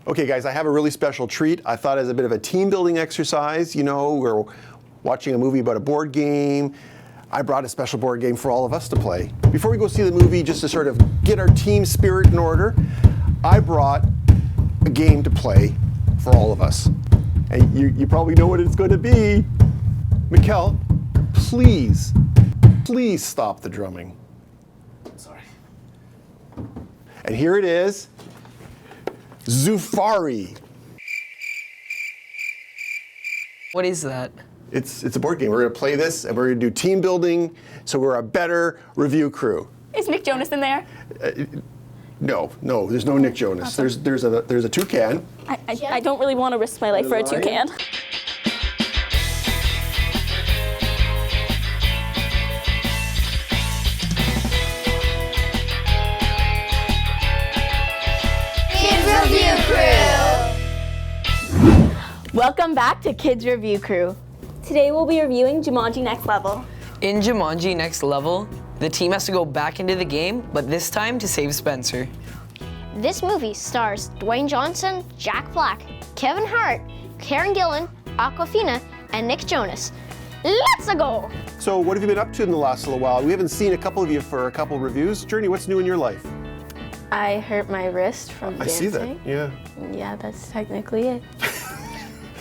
Okay, guys, I have a really special treat. I thought as a bit of a team building exercise, you know, we're watching a movie about a board game. I brought a special board game for all of us to play. Before we go see the movie, just to sort of get our team spirit in order, I brought a game to play for all of us. And you probably know what it's going to be. Mikkel, please stop the drumming. Sorry. And here it is. Zufari. What is that? It's a board game. We're going to play this, and we're going to do team building, so we're a better review crew. Is Nick Jonas in there? No, there's no Nick Jonas. Awesome. There's a toucan. I don't really want to risk my life for a toucan. Welcome back to Kids Review Crew. Today we'll be reviewing Jumanji Next Level. In Jumanji Next Level, the team has to go back into the game, but this time to save Spencer. This movie stars Dwayne Johnson, Jack Black, Kevin Hart, Karen Gillan, Awkwafina, and Nick Jonas. Let's go! So what have you been up to in the last little while? We haven't seen a couple of you for a couple reviews. Journey, what's new in your life? I hurt my wrist from dancing. I see that, yeah. Yeah, that's technically it.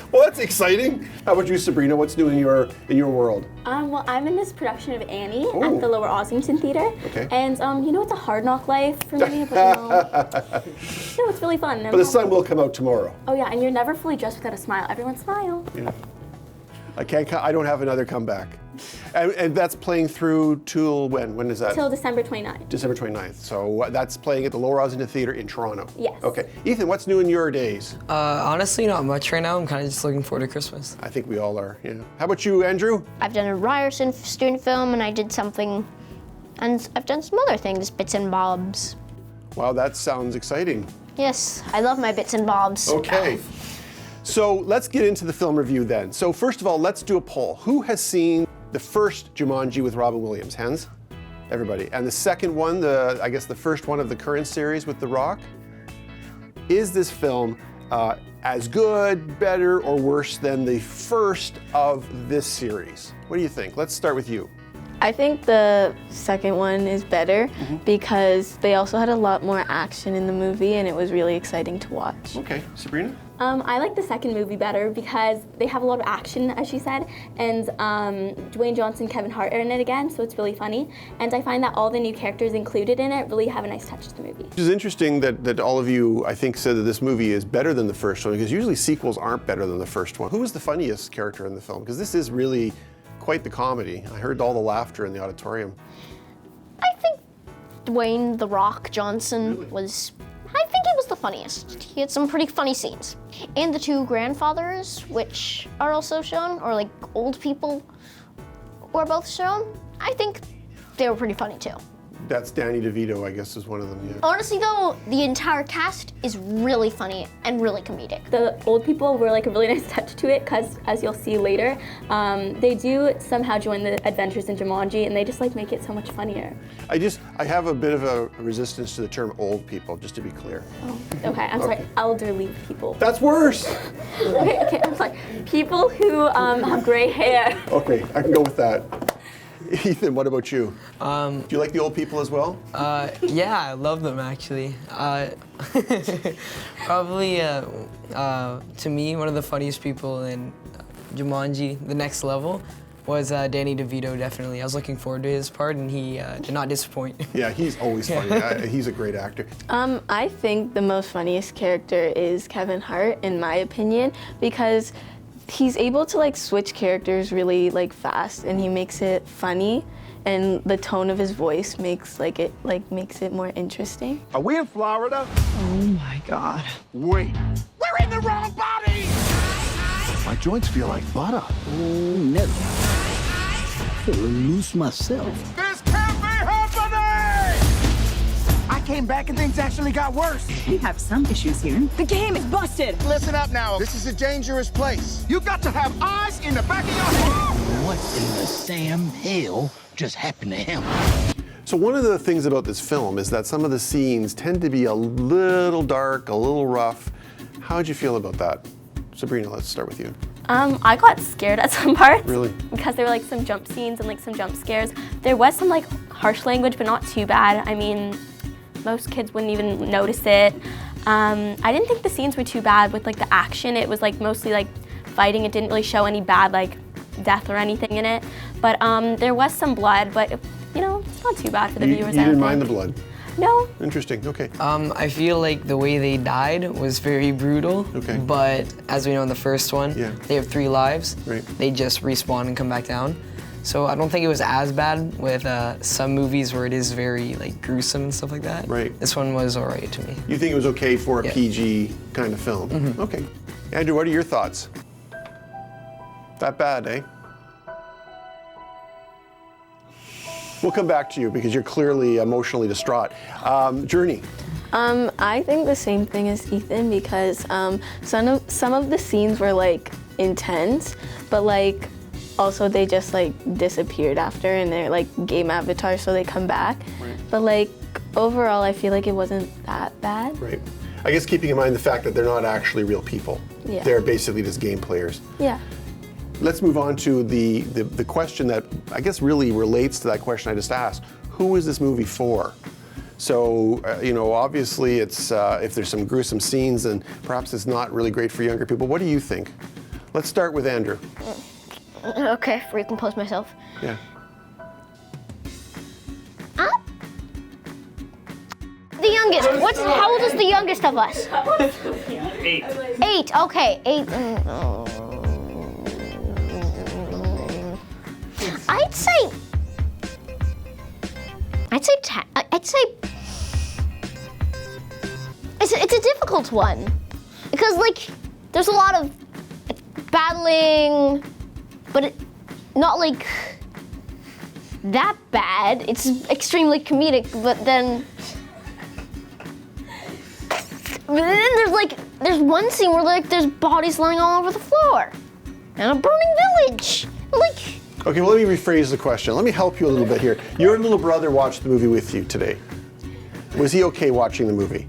Well, that's exciting. How about you, Sabrina? What's new in your world? Well, I'm in this production of Annie at the Lower Ossington Theater. Okay. And you know, it's a hard knock life for me, but it's really fun. But the sun will come out tomorrow. Oh yeah, and you're never fully dressed without a smile. Everyone smile. Yeah. I don't have another comeback. And that's playing through till when? When is that? Till December 29th. December 29th. So that's playing at the Lower Ossington Theater in Toronto. Yes. Okay. Ethan, what's new in your days? Honestly, not much right now. I'm kind of just looking forward to Christmas. I think we all are, yeah. How about you, Andrew? I've done a Ryerson student film, and I did something, and I've done some other things, bits and bobs. Wow, that sounds exciting. Yes, I love my bits and bobs. Okay. So let's get into the film review then. So first of all, let's do a poll. Who has seen the first Jumanji with Robin Williams? Hands? Everybody. And the second one, I guess the first one of the current series with The Rock. Is this film as good, better, or worse than the first of this series? What do you think? Let's start with you. I think the second one is better because they also had a lot more action in the movie and it was really exciting to watch. Okay, Sabrina? I like the second movie better because they have a lot of action, as she said, and Dwayne Johnson, Kevin Hart are in it again, so it's really funny. And I find that all the new characters included in it really have a nice touch to the movie. It is interesting that all of you, I think, said that this movie is better than the first one, because usually sequels aren't better than the first one. Who was the funniest character in the film? Because this is really quite the comedy. I heard all the laughter in the auditorium. I think Dwayne "The Rock" Johnson was, I think he was the funniest. He had some pretty funny scenes. And the two grandfathers, which are also shown, or like old people, were both shown. I think they were pretty funny too. That's Danny Devito, I guess, is one of them, yeah. Honestly though, the entire cast is really funny and really comedic. The old people were like a really nice touch to it because, as you'll see later, they do somehow join the adventures in Jumanji and they just like make it so much funnier. I have a bit of a resistance to the term old people, just to be clear. Oh, okay, I'm sorry, elderly people. That's worse! okay, I'm sorry. People who have gray hair. Okay, I can go with that. Ethan, what about you? Do you like the old people as well? Yeah, I love them actually. Probably, to me, one of the funniest people in Jumanji, The Next Level, was Danny Devito, definitely. I was looking forward to his part, and he did not disappoint. Yeah, he's always funny. He's a great actor. I think the most funniest character is Kevin Hart, in my opinion, because he's able to like switch characters really like fast, and he makes it funny, and the tone of his voice makes it more interesting. Are we in Florida? Oh my God. Wait, we're in the wrong body! My joints feel like butter. Oh no. I feel loose myself. This can't be happening! I came back and things actually got worse. We have some issues here. The game is busted. Listen up now. This is a dangerous place. You got to have eyes in the back of your head. What in the Sam hell just happened to him? So one of the things about this film is that some of the scenes tend to be a little dark, a little rough. How'd you feel about that? Sabrina, let's start with you. I got scared at some parts. Really? Because there were like some jump scenes and like some jump scares. There was some like harsh language, but not too bad. I mean, most kids wouldn't even notice it. I didn't think the scenes were too bad with like the action. It was like mostly like fighting. It didn't really show any bad like death or anything in it. But there was some blood, but you know, it's not too bad for the viewers. You didn't mind the blood? No. Interesting, okay. I feel like the way they died was very brutal. Okay. But as we know in the first one, Yeah. they have 3 lives. Right. They just respawn and come back down. So I don't think it was as bad with some movies where it is very like gruesome and stuff like that. Right. This one was alright to me. You think it was okay for a Yeah. PG kind of film? Okay. Andrew, what are your thoughts? That bad, eh? We'll come back to you because you're clearly emotionally distraught. Journey. I think the same thing as Ethan because some of the scenes were like intense, but like also they just like disappeared after and they're like game avatars, so they come back. Right. But like overall, I feel like it wasn't that bad. Right. I guess keeping in mind the fact that they're not actually real people. Yeah. They're basically just game players. Yeah. Let's move on to the question that I guess really relates to that question I just asked. Who is this movie for? So, you know, obviously it's, if there's some gruesome scenes, then perhaps it's not really great for younger people. What do you think? Let's start with Andrew. Okay, recompose myself. Yeah. The youngest. How old is the youngest of us? 8. 8. Okay, 8. I'd say 10. I'd say it's a difficult one because like there's a lot of battling, but not like that bad. It's extremely comedic, but then there's one scene where like there's bodies lying all over the floor and a burning village. Like. Okay, well, let me rephrase the question. Let me help you a little bit here. Your little brother watched the movie with you today. Was he okay watching the movie?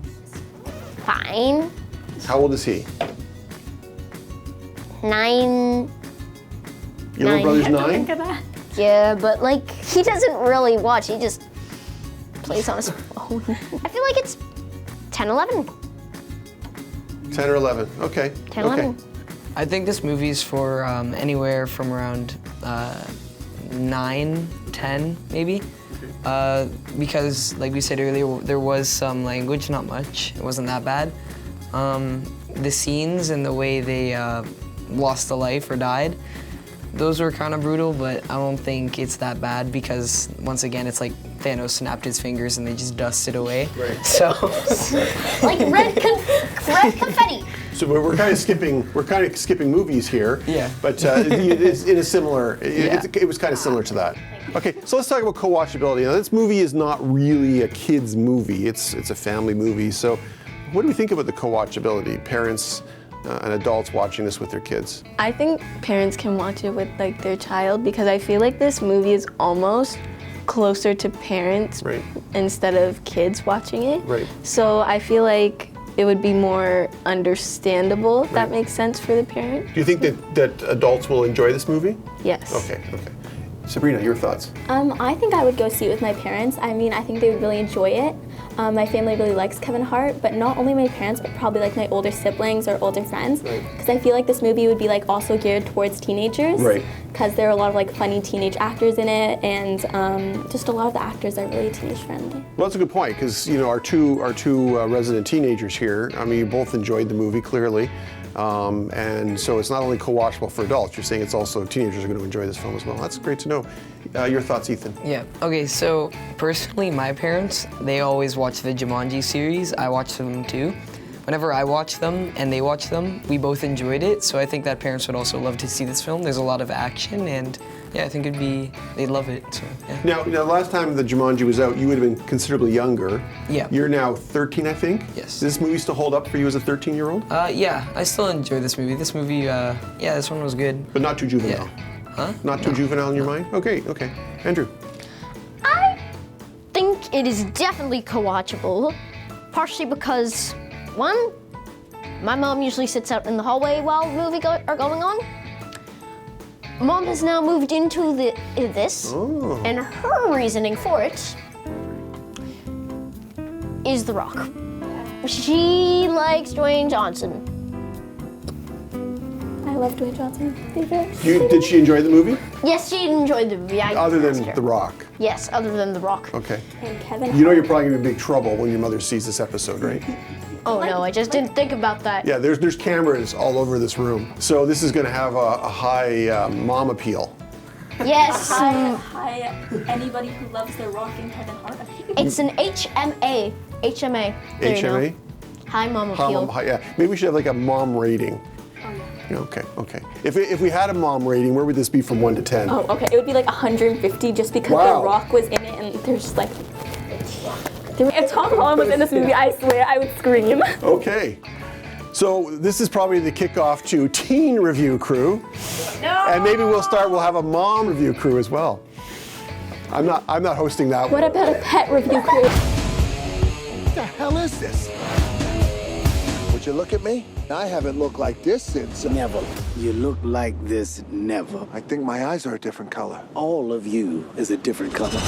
Fine. How old is he? 9. Your little brother's 9? Yeah, but like he doesn't really watch. He just plays on his phone. I feel like it's 10, 11. 10 or 11. Okay. 10, 11. Okay. I think this movie's for anywhere from around 9, 10 maybe. Because like we said earlier, there was some language, not much. It wasn't that bad. The scenes and the way they lost a life or died, those were kind of brutal, but I don't think it's that bad because once again, it's like Thanos snapped his fingers and they just dusted away. Right. So, Like red confetti. So we're kind of skipping movies here. Yeah. But it's in a similar. Yeah. It was kind of similar to that. Okay, so let's talk about co-watchability. Now, this movie is not really a kids movie. It's a family movie. So, what do we think about the co-watchability? Parents and adults watching this with their kids. I think parents can watch it with like their child because I feel like this movie is almost closer to parents Right. instead of kids watching it. Right. So I feel like it would be more understandable if that Right. makes sense for the parent. Do you think that adults will enjoy this movie? Yes. Okay. Sabrina, your thoughts? I think I would go see it with my parents. I mean, I think they would really enjoy it. My family really likes Kevin Hart, but not only my parents, but probably like my older siblings or older friends. Right. Because I feel like this movie would be like also geared towards teenagers. Right. Because there are a lot of like funny teenage actors in it, and just a lot of the actors are really teenage friendly. Well, that's a good point because you know our two resident teenagers here. I mean, you both enjoyed the movie clearly, and so it's not only co-watchable for adults. You're saying it's also teenagers are going to enjoy this film as well. That's great to know. Your thoughts, Ethan? yeah. Okay, so personally, my parents, they always watch the Jumanji series. I watch them too. Whenever I watch them and they watch them, we both enjoyed it. So I think that parents would also love to see this film. There's a lot of action, and yeah, I think they'd love it. So yeah. Now, last time the Jumanji was out, you would have been considerably younger. Yeah. You're now 13, I think? Yes. Does this movie still hold up for you as a 13-year-old? Yeah, I still enjoy this movie. This movie, yeah, this one was good. But not too juvenile? Yeah. Huh? Not too juvenile in your mind? Okay. Andrew? I think it is definitely co-watchable, partially because, one, My mom usually sits out in the hallway while movies are going on. Mom has now moved into this, and her reasoning for it is The Rock. She likes Dwayne Johnson. I love Dwayne Johnson. Did she enjoy the movie? Yes, she enjoyed the movie. Other than The Rock? Yes, other than The Rock. Okay. And Kevin You know Hart. you're probably gonna be in big trouble when your mother sees this episode, right? Oh no, I just didn't think about that. Yeah, there's cameras all over this room. So this is gonna have a high mom appeal. Yes. Hi, anybody who loves The Rock and Kevin Hart. It's an HMA. HMA. There you HMA? go. High mom appeal. Yeah, maybe we should have like a mom rating. Yeah, okay. If we had a mom rating, where would this be from 1 to 10? Oh, okay. It would be like 150 just because Wow. The Rock was in it, and there's just like. If Tom Holland was in this movie, I swear I would scream. Okay. So this is probably the kickoff to Teen Review Crew. No! And maybe we'll have a Mom Review Crew as well. I'm not hosting that What one. about a pet review crew? What the hell is this? Would you look at me? I haven't looked like this since Never. You look like this never. I think my eyes are a different color. All of you is a different color.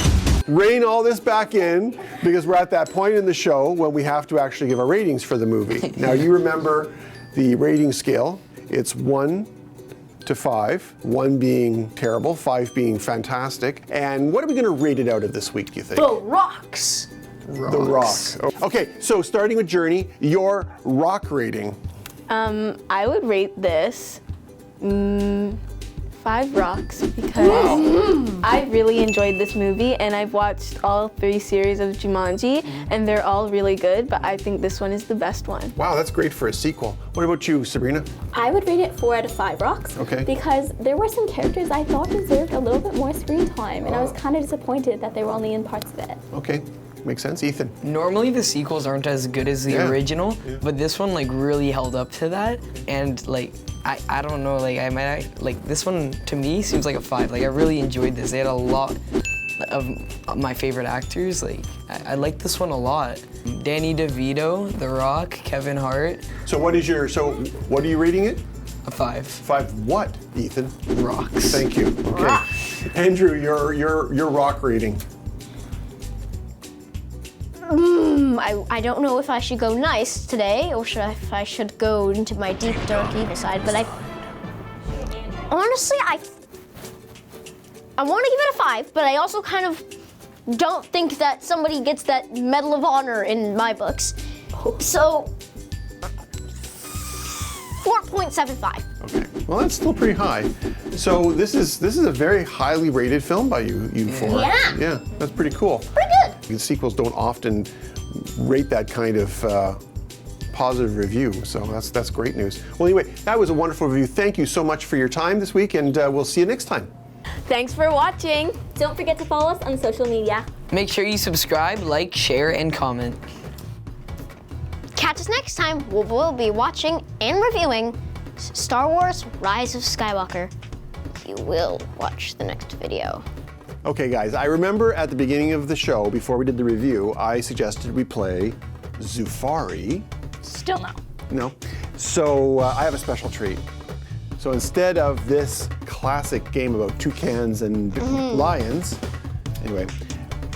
Rein all this back in because we're at that point in the show when we have to actually give our ratings for the movie. Now you remember the rating scale. It's 1 to 5, 1 being terrible, 5 being fantastic. And what are we going to rate it out of this week, do you think? The Rocks. The Rock. Okay, so starting with Journey, your Rock rating. I would rate this 5 rocks because I really enjoyed this movie and I've watched all 3 series of Jumanji and they're all really good, but I think this one is the best one. Wow, that's great for a sequel. What about you, Sabrina? I would rate it 4 out of 5 rocks. Okay. Because there were some characters I thought deserved a little bit more screen time, and I was kind of disappointed that they were only in parts of it. Okay, makes sense. Ethan? Normally the sequels aren't as good as the original, but this one like really held up to that. And like I don't know, like this one to me seems like a 5. Like I really enjoyed this. They had a lot of my favorite actors. Like I liked this one a lot. Danny DeVito, The Rock, Kevin Hart. So what are you rating it? A 5. 5 what, Ethan? Rocks. Thank you. Okay. Andrew, your Rock rating. I don't know if I should go nice today or if I should go into my deep, dark, evil side, but honestly, I want to give it a 5, but I also kind of don't think that somebody gets that Medal of Honor in my books. So, 4.75. Okay. Well, that's still pretty high. So this is a very highly rated film by you four. Yeah. Yeah, that's pretty cool. Pretty good. The sequels don't often rate that kind of positive review, so that's great news. Well, anyway, that was a wonderful review. Thank you so much for your time this week, and we'll see you next time. Thanks for watching. Don't forget to follow us on social media. Make sure you subscribe, like, share, and comment. Catch us next time. We'll be watching and reviewing Star Wars Rise of Skywalker. You will watch the next video. Okay, guys, I remember at the beginning of the show, before we did the review, I suggested we play Zufari. Still no. No? So I have a special treat. So instead of this classic game about toucans and lions, anyway,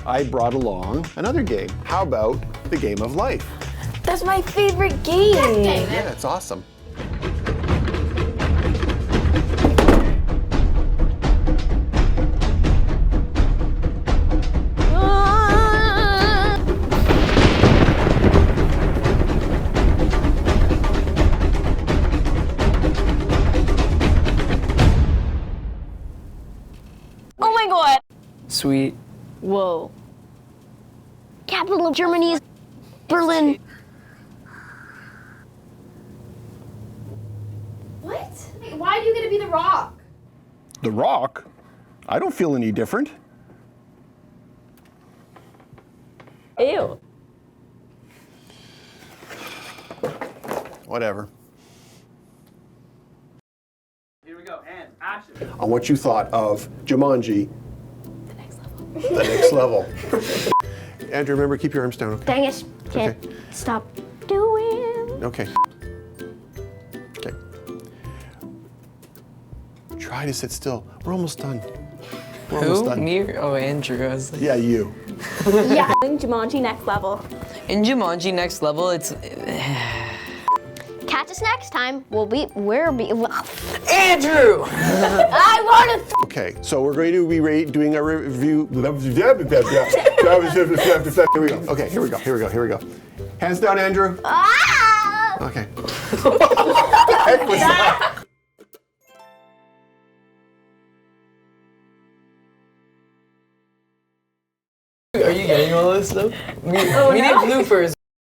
I brought along another game. How about the game of life? That's my favorite game. Yeah, it's awesome. Oh my god. Sweet. Whoa. Capital of Germany is Berlin. What? Wait, why are you gonna be the Rock? The Rock? I don't feel any different. Ew. Whatever. Here we go, and action. On what you thought of Jumanji. The next level. Andrew, remember, keep your arms down. Okay. Dang it. Can't Okay. stop doing. Okay. Try to sit still. We're almost done. We're almost Who? done. Me? Oh, Andrew. I was like, Yeah, you. Yeah. Jumanji Next Level. in Jumanji Next Level, it's Catch us next time. We'll Andrew. I want to. Okay, so we're going to be doing a review. Here we go. Okay, here we go. Hands down, Andrew. Ah! Okay. What the heck was that? Are you getting all this stuff? We need bloopers.